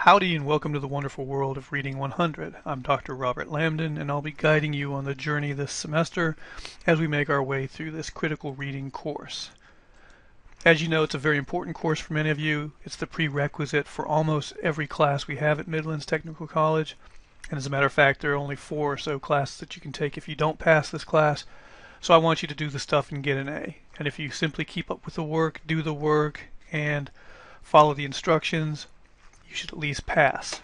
Howdy and welcome to the wonderful world of Reading 100. I'm Dr. Robert Lambden and I'll be guiding you on the journey this semester as we make our way through this critical reading course. As you know, it's a very important course for many of you. It's the prerequisite for almost every class we have at Midlands Technical College. And as a matter of fact, there are only 4 or so classes that you can take if you don't pass this class. So I want you to do the stuff and get an A. And if you simply keep up with the work, do the work, and follow the instructions, you should at least pass.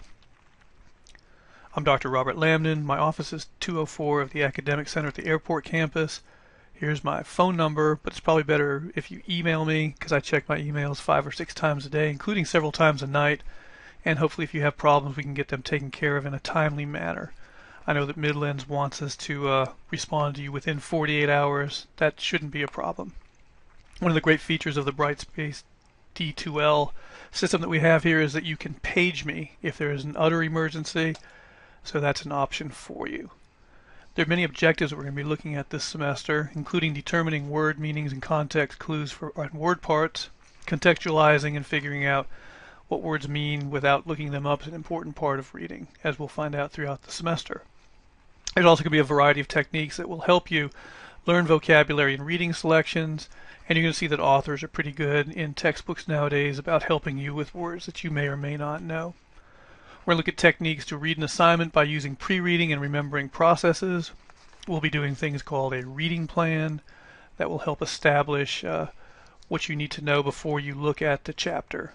I'm Dr. Robert Lambden. My office is 204 of the Academic Center at the airport campus. Here's my phone number, but it's probably better if you email me because I check my emails 5 or 6 times a day, including several times a night. And hopefully if you have problems, we can get them taken care of in a timely manner. I know that Midlands wants us to respond to you within 48 hours. That shouldn't be a problem. One of the great features of the Brightspace D2L system that we have here is that you can page me if there is an utter emergency, so that's an option for you. There are many objectives that we're going to be looking at this semester, including determining word meanings and context clues for word parts, contextualizing and figuring out what words mean without looking them up is an important part of reading, as we'll find out throughout the semester. There's also going to be a variety of techniques that will help you learn vocabulary and reading selections, and you're going to see that authors are pretty good in textbooks nowadays about helping you with words that you may or may not know. We're going to look at techniques to read an assignment by using pre-reading and remembering processes. We'll be doing things called a reading plan that will help establish what you need to know before you look at the chapter,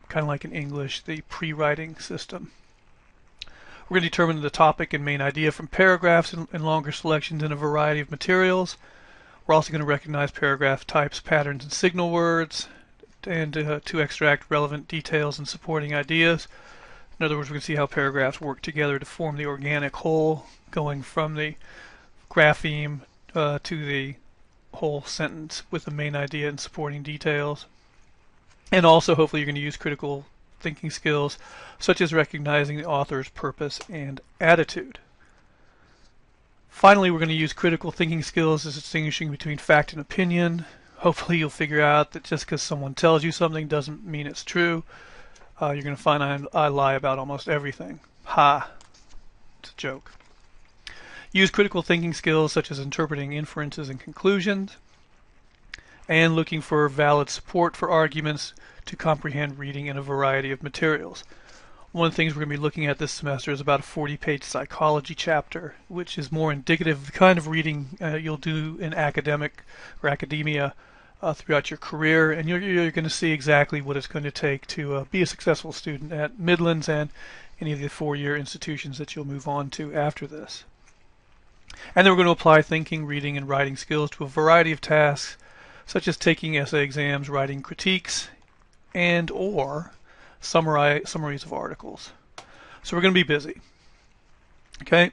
kind of like in English, the pre-writing system. We're going to determine the topic and main idea from paragraphs and longer selections in a variety of materials. We're also going to recognize paragraph types, patterns, and signal words, and to extract relevant details and supporting ideas. In other words, we're going to see how paragraphs work together to form the organic whole, going from the grapheme to the whole sentence with the main idea and supporting details. And also, hopefully, you're going to use critical thinking skills, such as recognizing the author's purpose and attitude. Finally, we're going to use critical thinking skills as distinguishing between fact and opinion. Hopefully you'll figure out that just because someone tells you something doesn't mean it's true. You're going to find I lie about almost everything. Ha! It's a joke. Use critical thinking skills such as interpreting inferences and conclusions, and looking for valid support for arguments to comprehend reading in a variety of materials. One of the things we're going to be looking at this semester is about a 40-page psychology chapter, which is more indicative of the kind of reading you'll do in academia throughout your career, and you're going to see exactly what it's going to take to be a successful student at Midlands and any of the 4-year institutions that you'll move on to after this. And then we're going to apply thinking, reading, and writing skills to a variety of tasks, such as taking essay exams, writing critiques, and or summaries of articles. So we're going to be busy. Okay,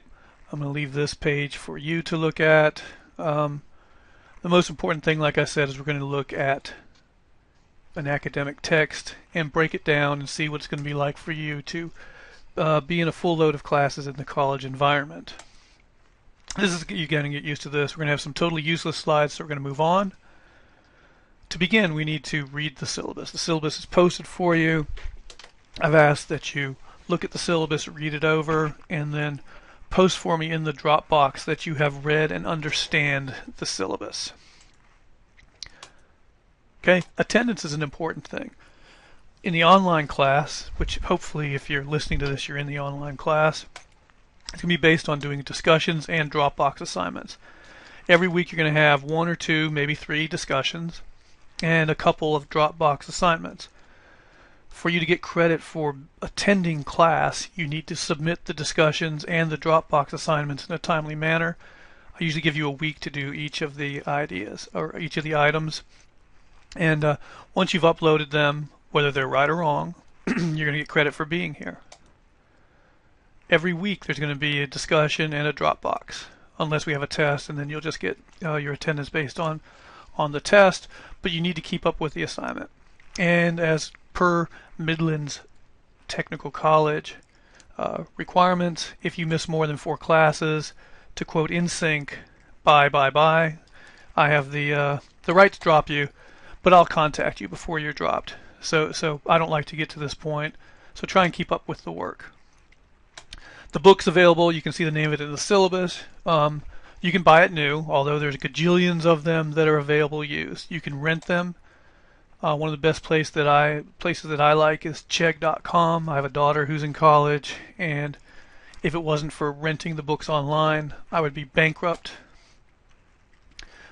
I'm going to leave this page for you to look at. The most important thing, like I said, is we're going to look at an academic text and break it down and see what it's going to be like for you to be in a full load of classes in the college environment. You're going to get used to this. We're going to have some totally useless slides, so we're going to move on. To begin, we need to read the syllabus. The syllabus is posted for you. I've asked that you look at the syllabus, read it over, and then post for me in the Dropbox that you have read and understand the syllabus. Okay, attendance is an important thing. In the online class, which hopefully if you're listening to this, you're in the online class, it's going to be based on doing discussions and Dropbox assignments. Every week you're going to have 1 or 2, maybe 3 discussions and a couple of Dropbox assignments. For you to get credit for attending class, you need to submit the discussions and the Dropbox assignments in a timely manner. I usually give you a week to do each of the ideas or each of the items. And once you've uploaded them, whether they're right or wrong, you're going to get credit for being here. Every week there's going to be a discussion and a Dropbox, unless we have a test, and then you'll just get your attendance based on the test, but you need to keep up with the assignment. And as per Midlands Technical College requirements, if you miss more than 4 classes, to quote InSync, bye. I have the right to drop you, but I'll contact you before you're dropped. So I don't like to get to this point. So try and keep up with the work. The book's available. You can see the name of it in the syllabus. You can buy it new, although there's gajillions of them that are available used. You can rent them. One of the best places that I like is Chegg.com. I have a daughter who's in college, and if it wasn't for renting the books online, I would be bankrupt.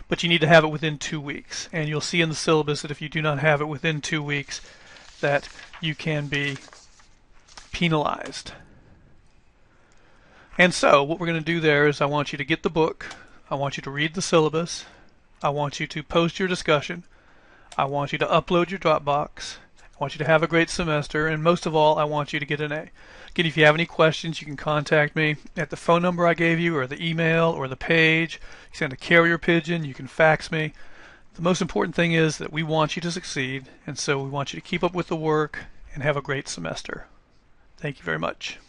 But you need to have it within 2 weeks, and you'll see in the syllabus that if you do not have it within 2 weeks, that you can be penalized. And so what we're going to do there is I want you to get the book, I want you to read the syllabus, I want you to post your discussion, I want you to upload your Dropbox, I want you to have a great semester, and most of all, I want you to get an A. Again, if you have any questions, you can contact me at the phone number I gave you, or the email, or the page. You can send a carrier pigeon, you can fax me. The most important thing is that we want you to succeed, and so we want you to keep up with the work and have a great semester. Thank you very much.